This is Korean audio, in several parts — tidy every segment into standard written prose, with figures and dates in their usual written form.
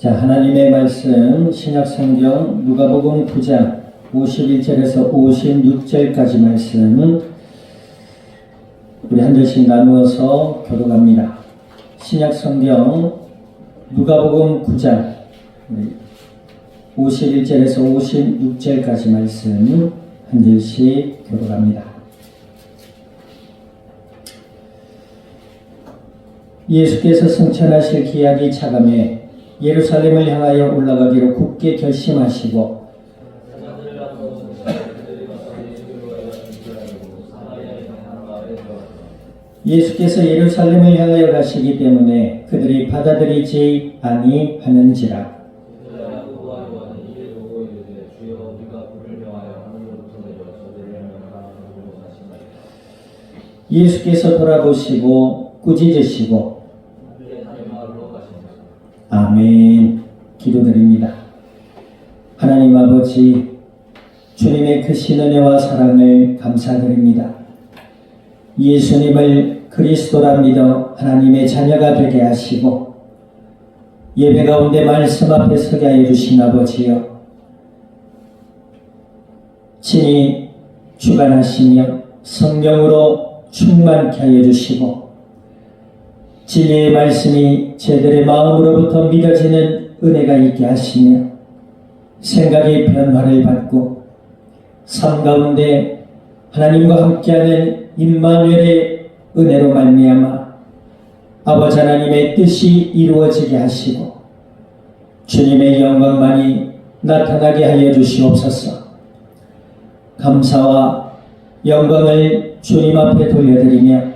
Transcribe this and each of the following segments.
자, 하나님의 말씀 신약성경 누가복음 9장 51절에서 56절까지 말씀 우리 한 절씩 나누어서 교독합니다. 신약성경 누가복음 9장 51절에서 56절까지 말씀 한 절씩 교독합니다. 예수께서 승천하실 기약이 차감해 예루살렘을 향하여 올라가기로 굳게 결심하시고 예수께서 예루살렘을 향하여 가시기 때문에 그들이 받아들이지 아니하는지라. 예수께서 돌아보시고 꾸짖으시고 아멘 기도드립니다. 하나님 아버지, 주님의 크신 은혜와 사랑을 감사드립니다. 예수님을 그리스도라 믿어 하나님의 자녀가 되게 하시고 예배 가운데 말씀 앞에 서게 하여 주신 아버지여, 친히 주관하시며 성령으로 충만케 하여 주시고 진리의 말씀이 저희들의 마음으로부터 믿어지는 은혜가 있게 하시며 생각의 변화를 받고 삶 가운데 하나님과 함께하는 임마누엘의 은혜로 말미암아 아버지 하나님의 뜻이 이루어지게 하시고 주님의 영광만이 나타나게 하여 주시옵소서. 감사와 영광을 주님 앞에 돌려드리며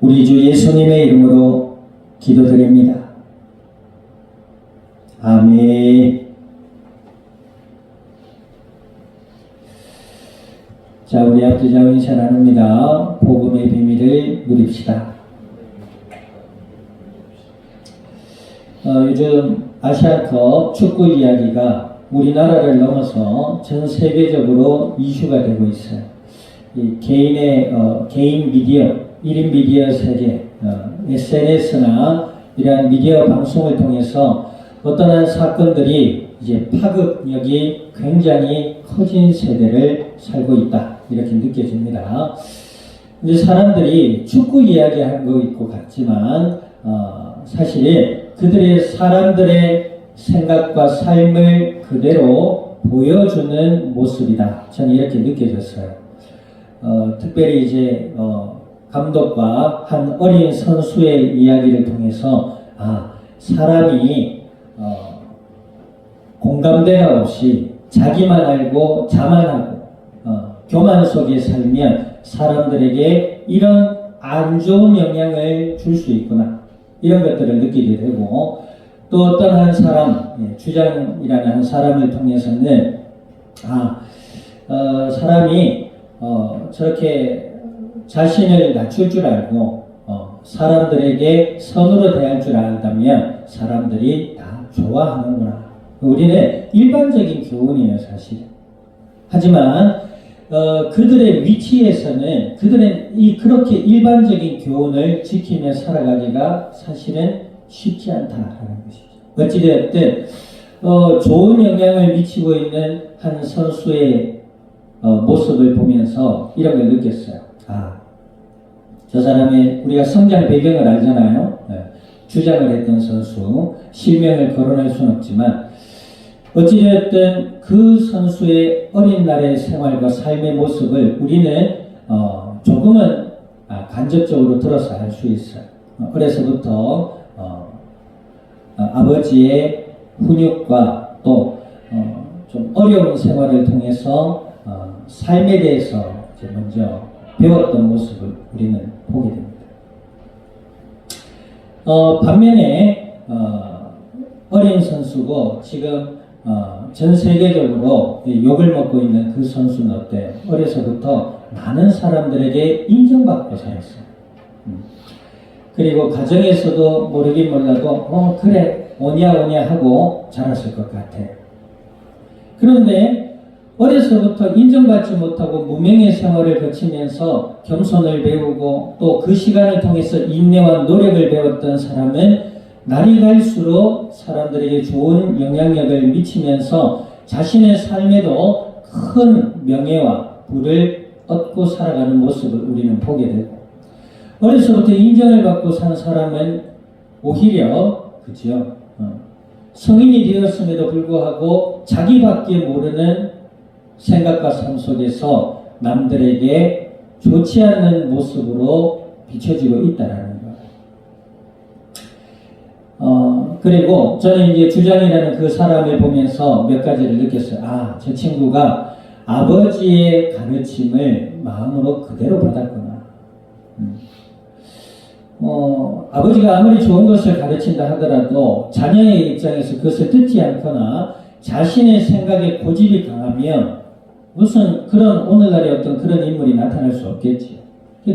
우리 주 예수님의 이름으로 기도드립니다. 아멘. 자, 우리 앞뒤자고 인사 나눕니다. 복음의 비밀을 누립시다. 요즘 아시아컵 축구 이야기가 우리나라를 넘어서 전 세계적으로 이슈가 되고 있어요. 이 개인 미디어, 1인 미디어 세계, SNS나 이러한 미디어 방송을 통해서 어떠한 사건들이 이제 파급력이 굉장히 커진 세대를 살고 있다, 이렇게 느껴집니다. 이제 사람들이 축구 이야기하는 것 같지만 사실 그들의 사람들의 생각과 삶을 그대로 보여주는 모습이다, 저는 이렇게 느껴졌어요. 특별히 이제 감독과 한 어린 선수의 이야기를 통해서 사람이 공감대가 없이 자기만 알고 자만하고 교만 속에 살면 사람들에게 이런 안 좋은 영향을 줄 수 있구나, 이런 것들을 느끼게 되고, 또 어떤 한 사람, 주장이라는 한 사람을 통해서는 사람이 저렇게 자신을 낮출 줄 알고 사람들에게 선으로 대할 줄 안다면 사람들이 다 좋아하는구나. 우리는 일반적인 교훈이에요, 사실. 하지만 그들의 위치에서는 그들은 그렇게 일반적인 교훈을 지키며 살아가기가 사실은 쉽지 않다라는 것이죠. 어찌되었든 좋은 영향을 미치고 있는 한 선수의 모습을 보면서 이런 걸 느꼈어요. 저 사람의, 우리가 성장 배경을 알잖아요. 주장을 했던 선수, 실명을 거론할 수는 없지만 어찌되었든 그 선수의 어린 날의 생활과 삶의 모습을 우리는 조금은 간접적으로 들어서 알 수 있어요. 어려서부터 아버지의 훈육과 또 좀 어려운 생활을 통해서 삶에 대해서 이제 먼저 배웠던 모습을 우리는 보게 됩니다. 반면에 어린 선수고 지금 전 세계적으로 욕을 먹고 있는 그 선수는 어때요? 어려서부터 많은 사람들에게 인정받고 살았어요. 그리고 가정에서도 모르긴 몰라도 그래 오냐 하고 자랐을 것 같아요. 그런데 어려서부터 인정받지 못하고 무명의 생활을 거치면서 겸손을 배우고 또 그 시간을 통해서 인내와 노력을 배웠던 사람은 날이 갈수록 사람들에게 좋은 영향력을 미치면서 자신의 삶에도 큰 명예와 부를 얻고 살아가는 모습을 우리는 보게 되고, 어려서부터 인정을 받고 산 사람은 오히려 그죠? 성인이 되었음에도 불구하고 자기밖에 모르는 생각과 삶 속에서 남들에게 좋지 않는 모습으로 비춰지고 있다라는 거. 그리고 저는 이제 주장이라는 그 사람을 보면서 몇 가지를 느꼈어요. 아, 저 친구가 아버지의 가르침을 마음으로 그대로 받았구나. 아버지가 아무리 좋은 것을 가르친다 하더라도 자녀의 입장에서 그것을 듣지 않거나 자신의 생각에 고집이 강하면 무슨 그런 오늘날의 어떤 그런 인물이 나타날 수 없겠지요.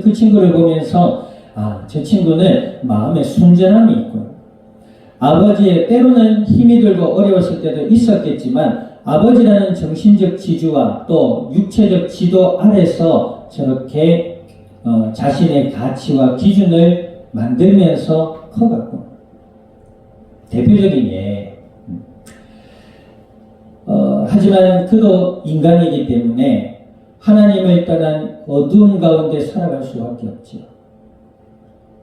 그 친구를 보면서 아, 저 친구는 마음에 순전함이 있구나. 아버지의 때로는 힘이 들고 어려웠을 때도 있었겠지만 아버지라는 정신적 지주와 또 육체적 지도 아래서 저렇게 자신의 가치와 기준을 만들면서 커갔고, 대표적인 예. 하지만 그도 인간이기 때문에 하나님을 떠난 어두운 가운데 살아갈 수밖에 없죠.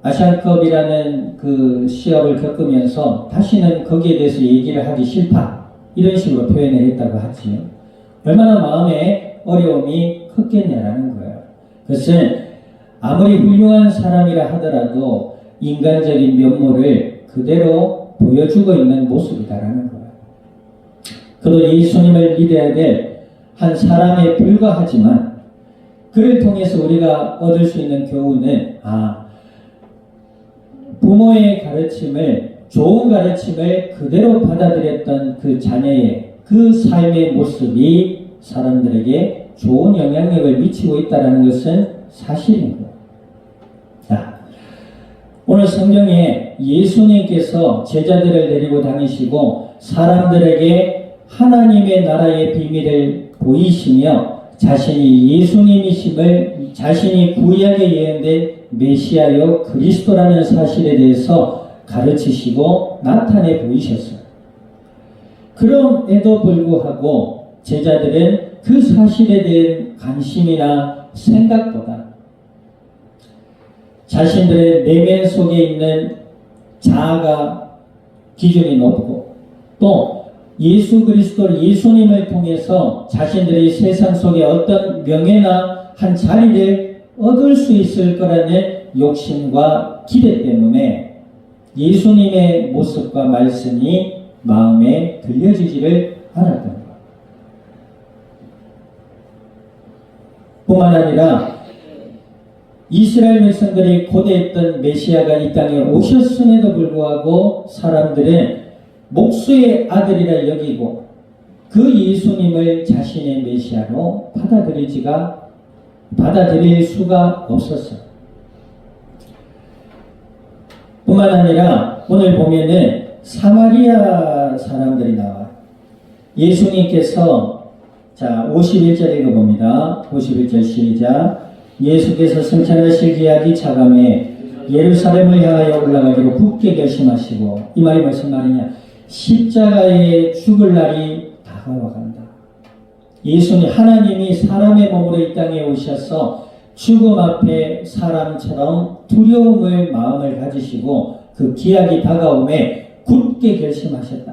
아시안컵이라는 그 시합을 겪으면서 다시는 거기에 대해서 얘기를 하기 싫다, 이런 식으로 표현을 했다고 하지요. 얼마나 마음에 어려움이 컸겠냐라는 거예요. 그것은 아무리 훌륭한 사람이라 하더라도 인간적인 면모를 그대로 보여주고 있는 모습이다라는 거예요. 그도 예수님을 믿어야 될 한 사람에 불과하지만 그를 통해서 우리가 얻을 수 있는 교훈은 부모의 가르침을, 좋은 가르침을 그대로 받아들였던 그 자녀의 그 삶의 모습이 사람들에게 좋은 영향력을 미치고 있다는 것은 사실인 거예요. 자, 오늘 성경에 예수님께서 제자들을 데리고 다니시고 사람들에게 하나님의 나라의 비밀을 보이시며 자신이 예수님이심을, 자신이 구약에 예언된 메시아요 그리스도라는 사실에 대해서 가르치시고 나타내 보이셨어요. 그럼에도 불구하고 제자들은 그 사실에 대한 관심이나 생각보다 자신들의 내면 속에 있는 자아가 기준이 높고 또 예수 그리스도 예수님을 통해서 자신들이 세상 속에 어떤 명예나 한 자리를 얻을 수 있을 거라는 욕심과 기대 때문에 예수님의 모습과 말씀이 마음에 들려지지를 않았던 것. 뿐만 아니라 이스라엘 백성들이 고대했던 메시아가 이 땅에 오셨음에도 불구하고 사람들은 목수의 아들이라 여기고 그 예수님을 자신의 메시아로 받아들일 수가 없었어요. 뿐만 아니라 오늘 보면은 사마리아 사람들이 나와요. 예수님께서 51절 읽어봅니다. 51절 시작. 예수께서 승천하실 기약이 차감해 예루살렘을 향하여 올라가기로 굳게 결심하시고, 이 말이 무슨 말이냐? 십자가에 죽을 날이 다가와간다. 예수님, 하나님이 사람의 몸으로 이 땅에 오셔서 죽음 앞에 사람처럼 두려움을 마음을 가지시고 그 기약이 다가오매 굳게 결심하셨다.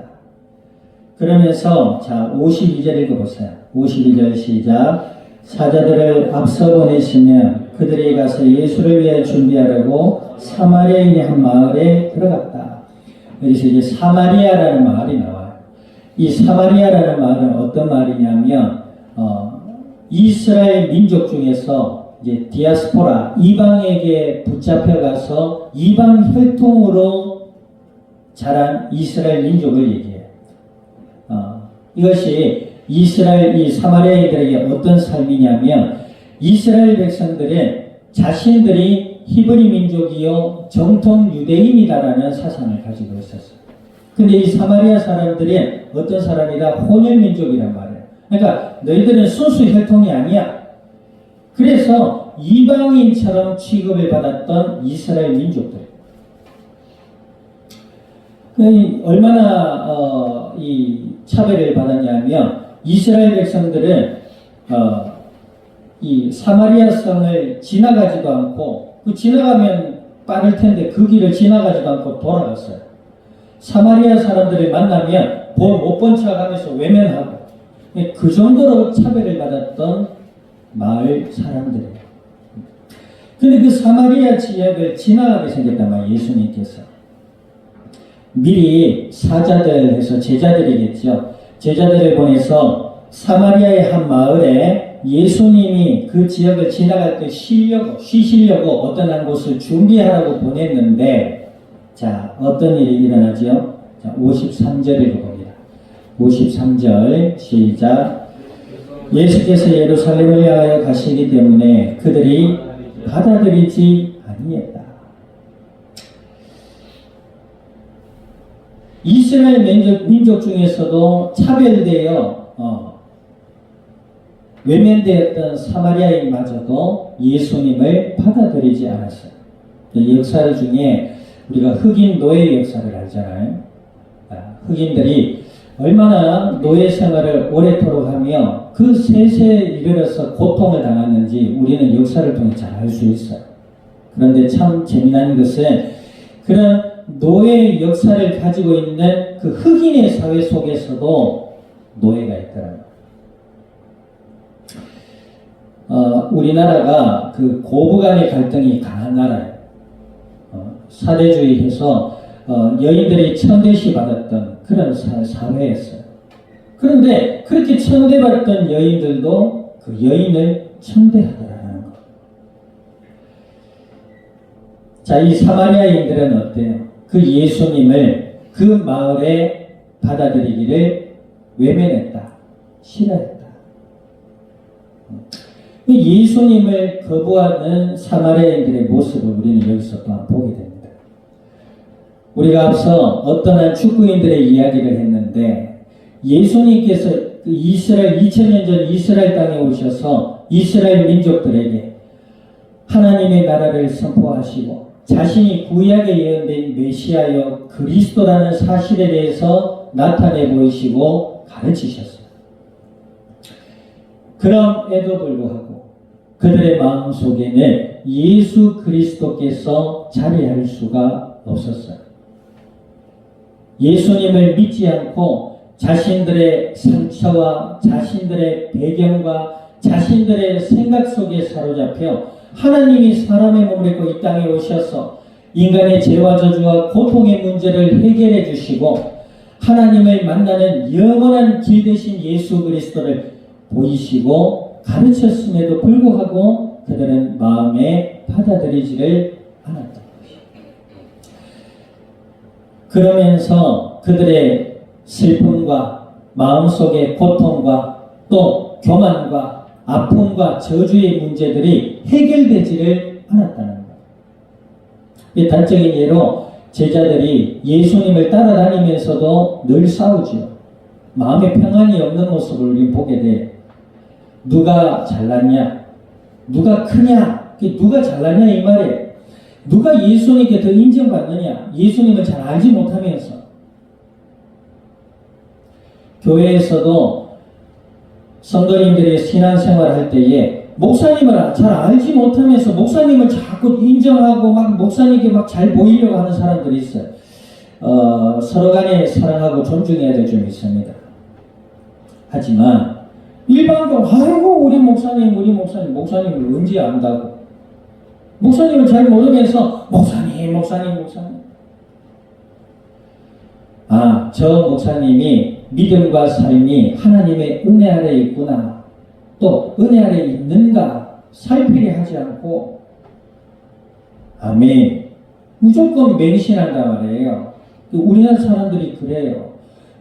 그러면서 52절 읽어보세요. 52절 시작. 사자들을 앞서 보내시면 그들이 가서 예수를 위해 준비하려고 사마리아인의 한 마을에 들어갔다. 여기서 이제 사마리아라는 마을이 나와요. 이 사마리아라는 마을은 어떤 마을이냐면 이스라엘 민족 중에서 이제 디아스포라, 이방에게 붙잡혀가서 이방 혈통으로 자란 이스라엘 민족을 얘기해요. 이것이 이스라엘 이 사마리아인들에게 어떤 삶이냐면 이스라엘 백성들은 자신들이 히브리 민족이요 정통 유대인이다라는 사상을 가지고 있었어요. 근데 이 사마리아 사람들은 어떤 사람이다? 혼혈 민족이란 말이에요. 그러니까 너희들은 순수 혈통이 아니야. 그래서 이방인처럼 취급을 받았던 이스라엘 민족들. 얼마나 이 차별을 받았냐면 이스라엘 백성들은 이 사마리아 성을 지나가지도 않고 지나가면 빠를 텐데 그 길을 지나가지도 않고 돌아갔어요. 사마리아 사람들을 만나면 못 본 척하면서 외면하고 그 정도로 차별을 받았던 마을 사람들이에요. 근데 그 사마리아 지역을 지나가게 생겼단 말이에요. 예수님께서 미리 사자들 해서 제자들이겠죠. 제자들을 보내서 사마리아의 한 마을에 예수님이 그 지역을 지나갈 때 쉬시려고 어떤 한 곳을 준비하라고 보냈는데, 자, 어떤 일이 일어나죠? 자, 53절을 봅니다. 53절 시작. 예수께서 예루살렘을 향하여 가시기 때문에 그들이 받아들이지 아니했다. 이스라엘 민족 중에서도 차별되어 외면되었던 사마리아인마저도 예수님을 받아들이지 않았어요. 역사 중에 우리가 흑인 노예 역사를 알잖아요. 흑인들이 얼마나 노예 생활을 오래도록 하며 그 세세에 이르러서 고통을 당하는지 우리는 역사를 통해 잘 알 수 있어요. 그런데 참 재미난 것은 그런 노예의 역사를 가지고 있는 그 흑인의 사회 속에서도 노예가 있더라고요. 우리나라가 그 고부간의 갈등이 강한 나라예요. 사대주의에서 여인들이 천대시 받았던 그런 사회였어요. 그런데 그렇게 천대받던 여인들도 그 여인을 천대하더라는 것. 자, 이 사마리아인들은 어때요? 그 예수님을 그 마을에 받아들이기를 외면했다. 싫어했다. 예수님을 거부하는 사마리아인들의 모습을 우리는 여기서 또한 보게 됩니다. 우리가 앞서 어떤 한 축구인들의 이야기를 했는데 예수님께서 이스라엘 2000년 전 이스라엘 땅에 오셔서 이스라엘 민족들에게 하나님의 나라를 선포하시고 자신이 구약에 예언된 메시아여 그리스도라는 사실에 대해서 나타내 보이시고 가르치셨어요. 그럼에도 불구하고 그들의 마음속에는 예수 그리스도께서 자리할 수가 없었어요. 예수님을 믿지 않고 자신들의 상처와 자신들의 배경과 자신들의 생각 속에 사로잡혀 하나님이 사람의 몸을 입고 이 땅에 오셔서 인간의 죄와 저주와 고통의 문제를 해결해 주시고 하나님을 만나는 영원한 길 되신 예수 그리스도를 보이시고 가르쳤음에도 불구하고 그들은 마음에 받아들이지를 않았던 것입니다. 그러면서 그들의 슬픔과 마음속의 고통과 또 교만과 아픔과 저주의 문제들이 해결되지를 않았다는 것. 단적인 예로 제자들이 예수님을 따라다니면서도 늘 싸우죠. 마음에 평안이 없는 모습을 우리는 보게 돼. 누가 잘났냐? 누가 크냐? 누가 잘났냐 이 말이에요. 누가 예수님께 더 인정받느냐? 예수님을 잘 알지 못하면서. 교회에서도 성도님들이 신앙생활을 할 때에 목사님을 잘 알지 못하면서 목사님을 자꾸 인정하고 막 목사님께 막 잘 보이려고 하는 사람들이 있어요. 서로 간에 사랑하고 존중해야 될 점이 있습니다. 하지만 일반적으로 아이고 우리 목사님을 언제 안다고 목사님을 잘 모르면서 목사님 저 목사님이 믿음과 삶이 하나님의 은혜 아래 있구나 또 은혜 아래 있는가 살피려 하지 않고 아멘 무조건 맹신한단 말이에요. 우리나라 사람들이 그래요.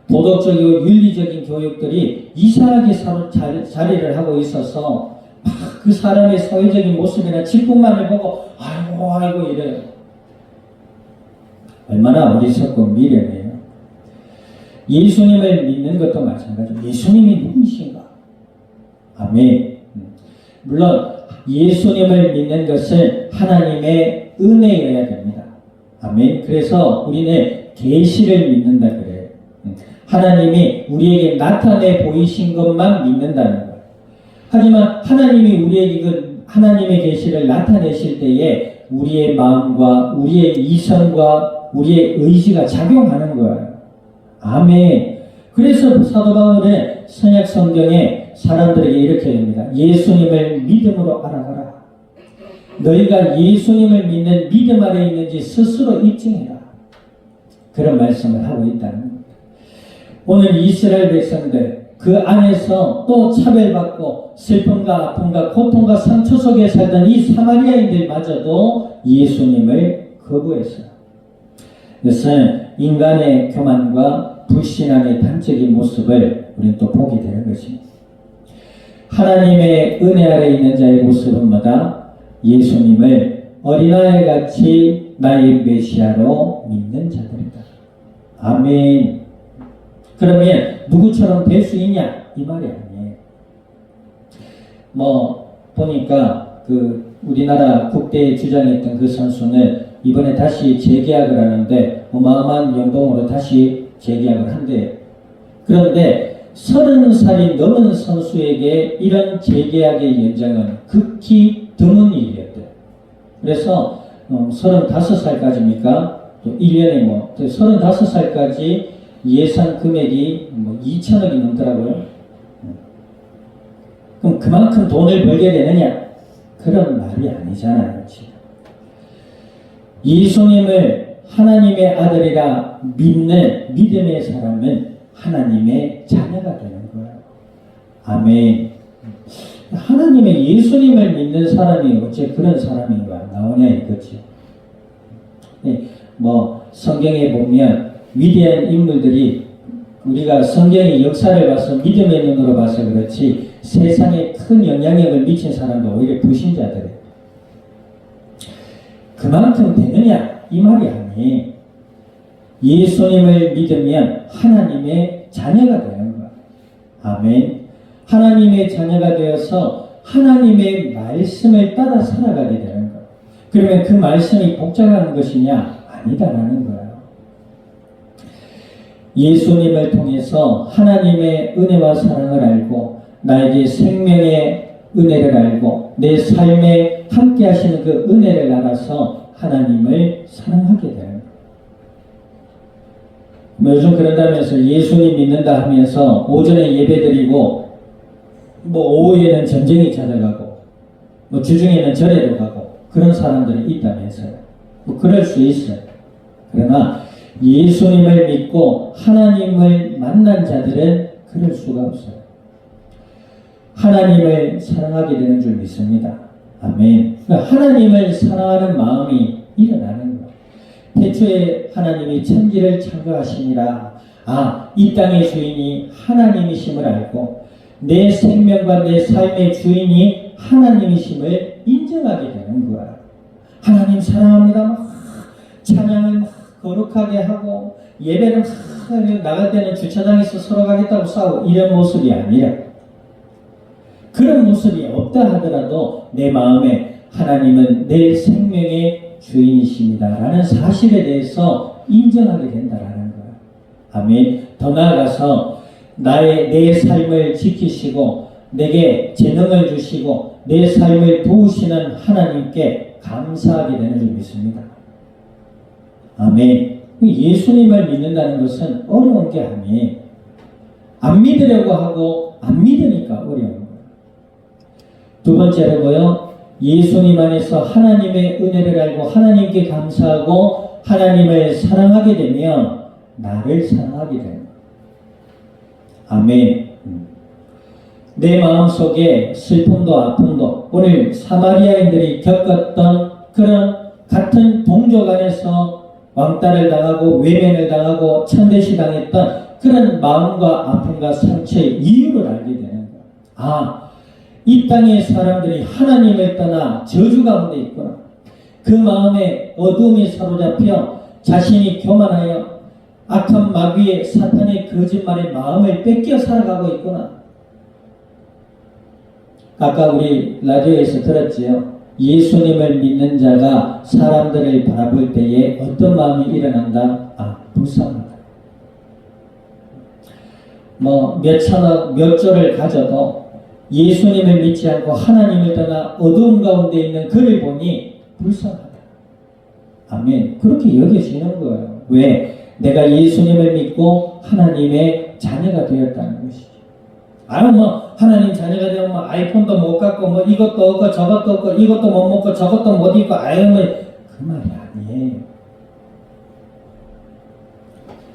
도덕적이고 윤리적인 교육들이 이상하게 자리를 하고 있어서 막 그 사람의 사회적인 모습이나 직분만을 보고 아이고 이래요. 얼마나 어리석고 미련해요. 예수님을 믿는 것도 마찬가지로 예수님이 누구신가? 아멘. 물론 예수님을 믿는 것은 하나님의 은혜여야 됩니다. 아멘. 그래서 우리는 계시를 믿는다 그래요. 하나님이 우리에게 나타내 보이신 것만 믿는다는 거예요. 하지만 하나님이 우리에게 그 하나님의 계시를 나타내실 때에 우리의 마음과 우리의 이성과 우리의 의지가 작용하는 거예요. 아멘. 그래서 사도 바울의 선약 성경에 사람들에게 이렇게 합니다. 예수님을 믿음으로 알아가라. 너희가 예수님을 믿는 믿음 아래 있는지 스스로 입증해라. 그런 말씀을 하고 있다는 겁니다. 오늘 이스라엘 백성들 그 안에서 또 차별받고 슬픔과 아픔과 고통과 상처 속에 살던 이 사마리아인들마저도 예수님을 거부했어요. 이것은 인간의 교만과 불신앙의 단적인 모습을 우리는 또 보게 되는 것입니다. 하나님의 은혜 아래 있는 자의 모습은 뭐다? 예수님을 어린아이같이 나의 메시아로 믿는 자들이다. 아멘. 그러면 누구처럼 될 수 있냐? 이 말이 아니에요. 보니까 우리나라 국대에 주장했던 그 선수는 이번에 다시 재계약을 하는데 어마어마한 연봉으로 다시 재계약을 한대요. 그런데 30살이 넘은 선수에게 이런 재계약의 연장은 극히 드문 일이었대요. 그래서 35살까지입니까? 또 1년에 35살까지 예상 금액이 2천억이 넘더라고요. 그럼 그만큼 돈을 벌게 되느냐? 그런 말이 아니잖아요. 예수님을 하나님의 아들이라 믿는 믿음의 사람은 하나님의 자녀가 되는 거예요. 아멘. 하나님의 예수님을 믿는 사람이 어째 그런 사람인가 나오냐 이거지. 성경에 보면 위대한 인물들이 우리가 성경의 역사를 봐서 믿음의 눈으로 봐서 그렇지 세상에 큰 영향력을 미친 사람도 오히려 불신자들이에요. 그만큼 되느냐? 이 말이 아니에요. 예수님을 믿으면 하나님의 자녀가 되는 거야. 아멘. 하나님의 자녀가 되어서 하나님의 말씀을 따라 살아가게 되는 거야. 그러면 그 말씀이 복잡한 것이냐? 아니다라는 거야. 예수님을 통해서 하나님의 은혜와 사랑을 알고 나에게 생명의 은혜를 알고 내 삶에 함께 하시는 그 은혜를 알아서 하나님을 사랑하게 되는 거예요. 요즘 그런다면서 예수님 믿는다 하면서 오전에 예배드리고 오후에는 전쟁이 찾아가고 주중에는 절에도 가고 그런 사람들이 있다면서요. 그럴 수 있어요. 그러나 예수님을 믿고 하나님을 만난 자들은 그럴 수가 없어요. 하나님을 사랑하게 되는 줄 믿습니다. 아멘. 그러니까 하나님을 사랑하는 마음이 일어나는 거예요. 태초에 하나님이 천지를 창조하시니라. 이 땅의 주인이 하나님이심을 알고 내 생명과 내 삶의 주인이 하나님이심을 인정하게 되는 거야. 하나님 사랑합니다. 찬양을 거룩하게 하고 예배를 나갈 때는 주차장에서 서로 가겠다고 싸우고 이런 모습이 아니라 그런 모습이 없다 하더라도 내 마음에 하나님은 내 생명의 주인이십니다 라는 사실에 대해서 인정하게 된다라는 거야. 아멘. 더 나아가서 내 삶을 지키시고 내게 재능을 주시고 내 삶을 도우시는 하나님께 감사하게 되는 줄 믿습니다. 아멘. 예수님을 믿는다는 것은 어려운 게 아니에요. 안 믿으려고 하고 안 믿으니까 어려운 거예요. 두 번째로요. 예수님 안에서 하나님의 은혜를 알고 하나님께 감사하고 하나님을 사랑하게 되면 나를 사랑하게 됩니다. 아멘. 내 마음속에 슬픔도 아픔도 오늘 사마리아인들이 겪었던 그런 같은 동족 안에서 왕따를 당하고 외면을 당하고 천대시 당했던 그런 마음과 아픔과 상처의 이유를 알게 되는 거야. 이 땅의 사람들이 하나님을 떠나 저주 가운데 있구나. 그 마음에 어둠이 사로잡혀 자신이 교만하여 악한 마귀의 사탄의 거짓말에 마음을 뺏겨 살아가고 있구나. 아까 우리 라디오에서 들었지요. 예수님을 믿는 자가 사람들을 바라볼 때에 어떤 마음이 일어난다? 불쌍하다. 뭐 몇 천억 몇 조를 가져도 예수님을 믿지 않고 하나님을 떠나 어두운 가운데 있는 그를 보니 불쌍하다. 아멘. 그렇게 여겨지는 거예요. 왜? 내가 예수님을 믿고 하나님의 자녀가 되었다는 것이죠. 뭐 하나님 자녀가 되면 뭐 아이폰도 못 갖고 뭐 이것도 없고 저것도 없고 이것도 못 먹고 저것도 못 입고 뭐 그 말이 아니에요.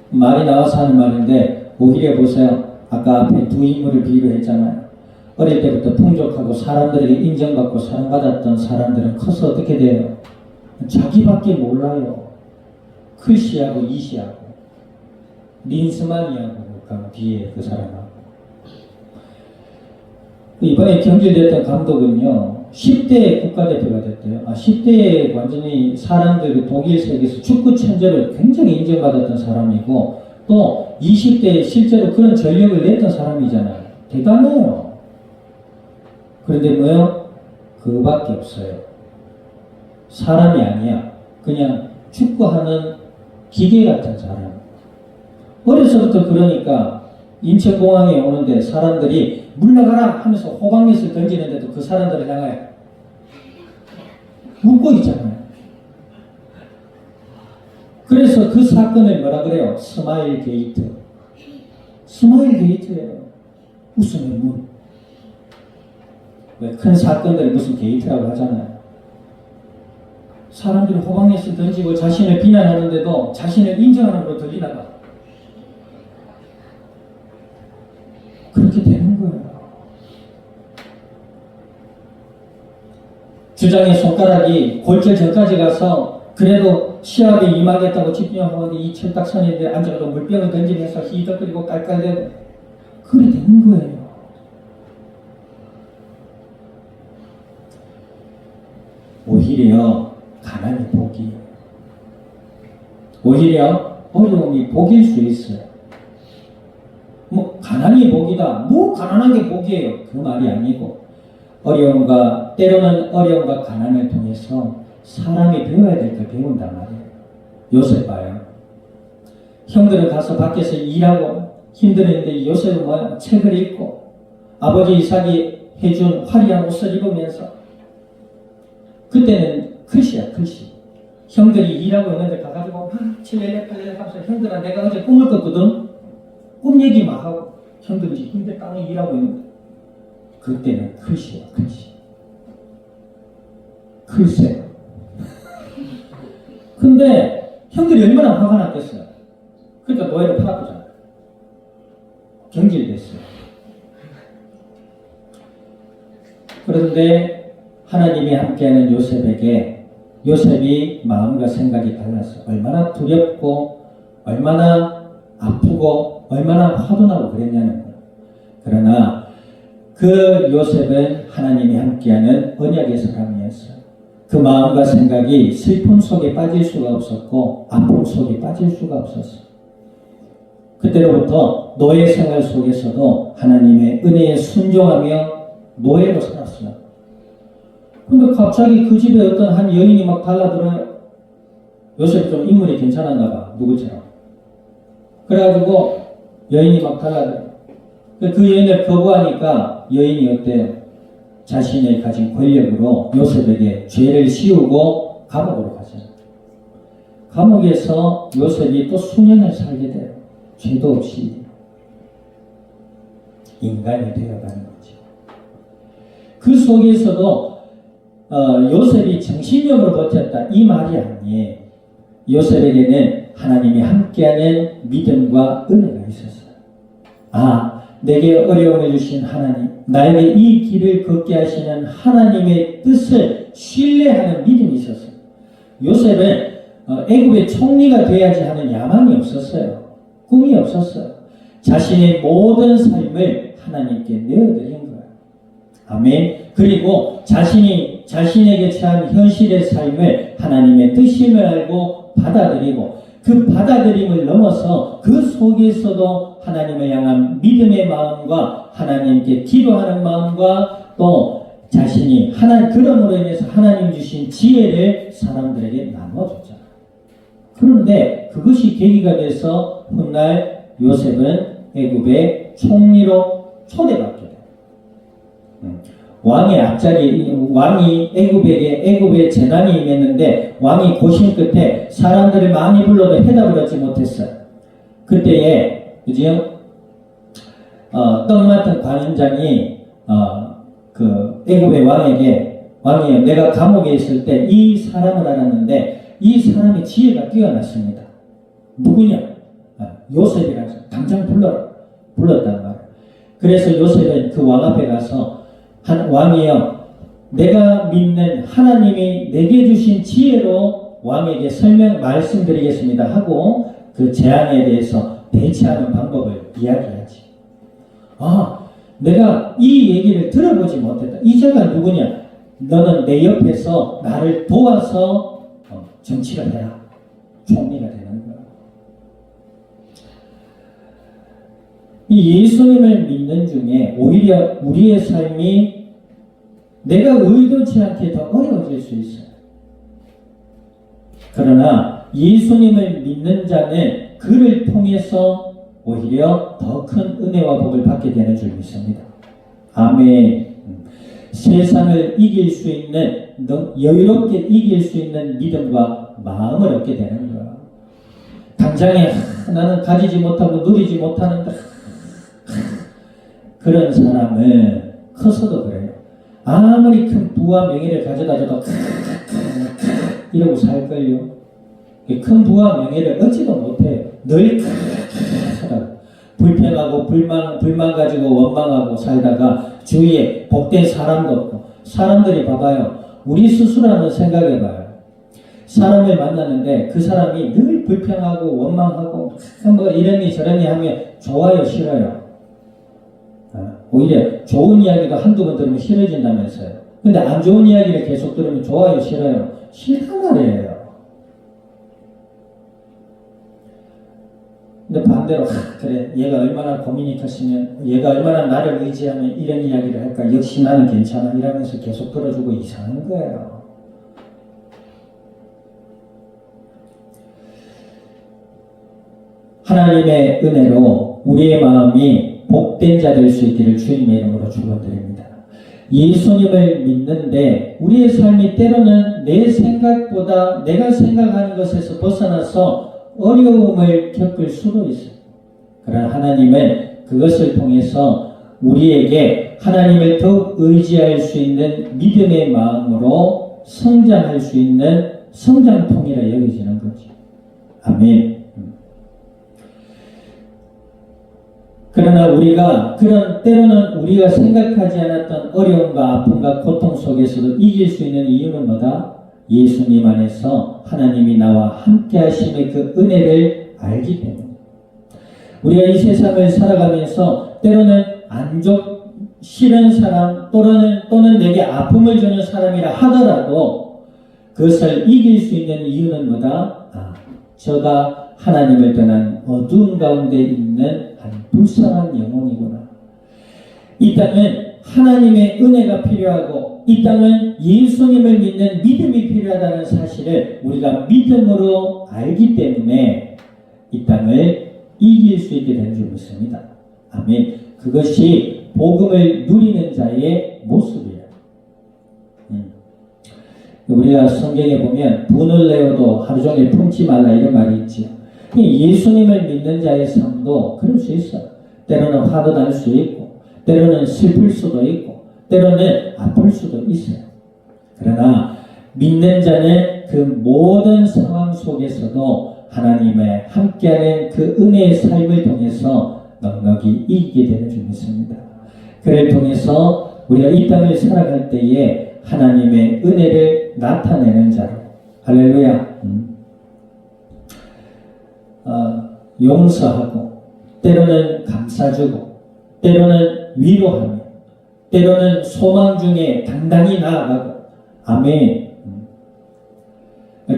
말이 나와서 하는 말인데 오히려 보세요. 아까 앞에 두 인물을 비유했잖아요. 어릴 때부터 풍족하고 사람들에게 인정받고 사랑받았던 사람들은 커서 어떻게 돼요? 자기밖에 몰라요. 클시하고 이시하고 린스만이하고 그 뒤에 그 사람하고. 이번에 경질됐던 감독은요 10대 국가대표가 됐대요. 10대에 완전히 사람들 독일 세계에서 축구 천재로 굉장히 인정받았던 사람이고 또 20대에 실제로 그런 전력을 냈던 사람이잖아요. 대단해요. 그런데 뭐요? 그밖에 없어요. 사람이 아니야. 그냥 축구하는 기계 같은 사람. 어려서부터 그러니까 인천공항에 오는데 사람들이 물러가라 하면서 호박엿을 던지는데도 그 사람들을 향하여 웃고 있잖아요. 그래서 그 사건을 뭐라 그래요? 스마일 게이트. 스마일 게이트예요. 웃음의 문. 왜 큰 사건들이 무슨 게이트라고 하잖아요. 사람들이 호박엿을 던지고 자신을 비난하는데도 자신을 인정하는 걸로 들리나봐. 그렇게 되는 거예요. 주장의 손가락이 골절 전까지 가서 그래도 시합에 임하겠다고 집중하고 이 철딱선인데 앉아서 물병을 던지면서 희덕거리고 깔깔대고 그래 되는 거예요. 오히려 가난이 복이에요. 오히려 어려움이 복일 수 있어요. 뭐 가난이 복이다. 뭐 가난한 게 복이에요. 그 말이 아니고 어려움과 때로는 어려움과 가난을 통해서 사람이 배워야 될 걸 배운단 말이에요. 요셉 봐요. 형들은 가서 밖에서 일하고 힘들었는데 요셉은 뭐야? 책을 읽고 아버지 이삭이 해준 화려한 옷을 입으면서 그때는 글씨야 글씨. 형들이 일하고 있는데 가가지고 칠렐레 팔렐레 하면서 형들아 내가 어제 꿈을 꿨거든. 꿈 얘기만 하고 형들이 힘들 땅에 일하고 있는데 그때는 글씨야 글씨. 글쎄. 근데 형들이 얼마나 화가 났겠어요. 그러니까 노예를 팔았잖아요. 경질됐어요. 그런데 하나님이 함께하는 요셉에게 요셉이 마음과 생각이 달랐어요. 얼마나 두렵고 얼마나 아프고 얼마나 화도 나고 그랬냐는 거예요. 그러나 그 요셉은 하나님이 함께하는 언약의 사람이었어요. 그 마음과 생각이 슬픔 속에 빠질 수가 없었고 아픔 속에 빠질 수가 없었어요. 그때로부터 노예 생활 속에서도 하나님의 은혜에 순종하며 노예로 살았어요. 근데 갑자기 그 집에 어떤 한 여인이 막 달라들어요. 요셉 좀 인물이 괜찮았나 봐. 누구처럼. 그래가지고 여인이 막 달라들어요. 그 여인을 거부하니까 여인이 어때요? 자신의 가진 권력으로 요셉에게 죄를 씌우고 감옥으로 가잖아요. 감옥에서 요셉이 또 수년을 살게 돼요. 죄도 없이 인간이 되어가는 거죠. 그 속에서도 요셉이 정신력으로 버텼다 이 말이 아니에요. 요셉에게는 하나님이 함께하는 믿음과 은혜가 있었어요. 내게 어려움을 주신 하나님, 나에게 이 길을 걷게 하시는 하나님의 뜻을 신뢰하는 믿음이 있었어요. 요셉은 애굽의 총리가 되어야지 하는 야망이 없었어요. 꿈이 없었어요. 자신의 모든 삶을 하나님께 내어드린 거예요. 아멘. 그리고 자신에게 처한 현실의 삶을 하나님의 뜻임을 알고 받아들이고 그 받아들임을 넘어서 그 속에서도 하나님을 향한 믿음의 마음과 하나님께 기도하는 마음과 또 자신이 그럼으로 인해서 하나님 주신 지혜를 사람들에게 나눠줬잖아요. 그런데 그것이 계기가 돼서 훗날 요셉은 애굽의 총리로 초대받게 돼요. 왕의 앞자리, 왕이 애굽의 재난이 임했는데 왕이 고심 끝에 사람들을 많이 불러도 해답을 얻지 못했어요. 그때에 그죠? 떡 맡은 관원장이 그 애굽의 왕이요, 내가 감옥에 있을 때 이 사람을 알았는데 이 사람의 지혜가 뛰어났습니다. 누구냐? 요셉이라서 당장 불렀단 말이에요. 그래서 요셉은 그 왕 앞에 가서 왕이여, 내가 믿는 하나님이 내게 주신 지혜로 왕에게 말씀드리겠습니다 하고 그 재앙에 대해서 대처하는 방법을 이야기하지. 내가 이 얘기를 들어보지 못했다. 이 자가 누구냐? 너는 내 옆에서 나를 도와서 정치를 해라. 총리가 되는 거야. 이 예수님을 믿는 중에 오히려 우리의 삶이 내가 의도치 않게 더 어려워질 수 있어요. 그러나 예수님을 믿는 자는 그를 통해서 오히려 더 큰 은혜와 복을 받게 되는 줄 믿습니다. 아멘. 세상을 이길 수 있는, 여유롭게 이길 수 있는 믿음과 마음을 얻게 되는 거야. 당장에 나는 가지지 못하고 누리지 못하는데 그런 사람은 커서도 그래요. 아무리 큰 부와 명예를 가져다 줘도 이러고 살걸요. 큰 부와 명예를 얻지도 못해요. 늘 불평하고 불만 가지고 원망하고 살다가 주위에 복된 사람도 없고, 사람들이 봐봐요. 우리 스스로 한번 생각해봐요. 사람을 만나는데 그 사람이 늘 불평하고 원망하고 뭐 이러니 저러니 하면 좋아요, 싫어요? 오히려 좋은 이야기가 한두 번 들으면 싫어진다면서요. 근데 안 좋은 이야기를 계속 들으면 좋아요, 싫어요? 싫단 말이에요. 근데 반대로 그래, 얘가 얼마나 고민이 컸으면, 얘가 얼마나 나를 의지하면 이런 이야기를 할까, 역시 나는 괜찮아 이러면서 계속 들어주고 이상한 거예요. 하나님의 은혜로 우리의 마음이 복된 자 될 수 있기를 주님의 이름으로 축원드립니다. 예수님을 믿는데 우리의 삶이 때로는 내 생각보다 내가 생각하는 것에서 벗어나서 어려움을 겪을 수도 있어요. 그러나 하나님은 그것을 통해서 우리에게 하나님을 더욱 의지할 수 있는 믿음의 마음으로 성장할 수 있는 성장통이라 여겨지는 거죠. 아멘. 그러나 우리가 때로는 우리가 생각하지 않았던 어려움과 아픔과 고통 속에서도 이길 수 있는 이유는 뭐다? 예수님 안에서 하나님이 나와 함께 하심의 그 은혜를 알기 때문에. 우리가 이 세상을 살아가면서 때로는 싫은 사람 또는 내게 아픔을 주는 사람이라 하더라도 그것을 이길 수 있는 이유는 뭐다? 저가 하나님을 떠난 어두운 가운데 있는 한 불쌍한 영혼이구나. 이 땅은 하나님의 은혜가 필요하고 이 땅은 예수님을 믿는 믿음이 필요하다는 사실을 우리가 믿음으로 알기 때문에 이 땅을 이길 수 있게 된 줄 믿습니다. 아멘. 그것이 복음을 누리는 자의 모습이에요. 우리가 성경에 보면 분을 내어도 하루 종일 품지 말라 이런 말이 있지요. 예수님을 믿는 자의 삶도 그럴 수 있어요. 때로는 화도 날 수 있고, 때로는 슬플 수도 있고, 때로는 아플 수도 있어요. 그러나 믿는 자는 그 모든 상황 속에서도 하나님의 함께하는 그 은혜의 삶을 통해서 넉넉히 이기게 되는 줄 믿습니다. 그를 통해서 우리가 이 땅을 살아갈 때에 하나님의 은혜를 나타내는 자로, 할렐루야, 용서하고, 때로는 감싸주고, 때로는 위로하며, 때로는 소망 중에 당당히 나아가고, 아멘.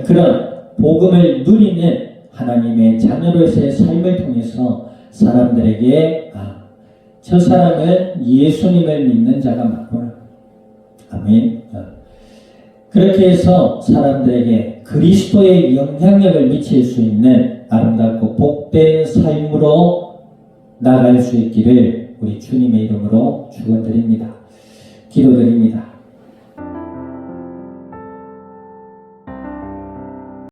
그런 복음을 누리는 하나님의 자녀로서의 삶을 통해서 사람들에게 저 사람은 예수님을 믿는 자가 맞구나. 아멘. 그렇게 해서 사람들에게 그리스도의 영향력을 미칠 수 있는 아름답고 복된 삶으로 나갈 수 있기를 우리 주님의 이름으로 축원드립니다. 기도드립니다.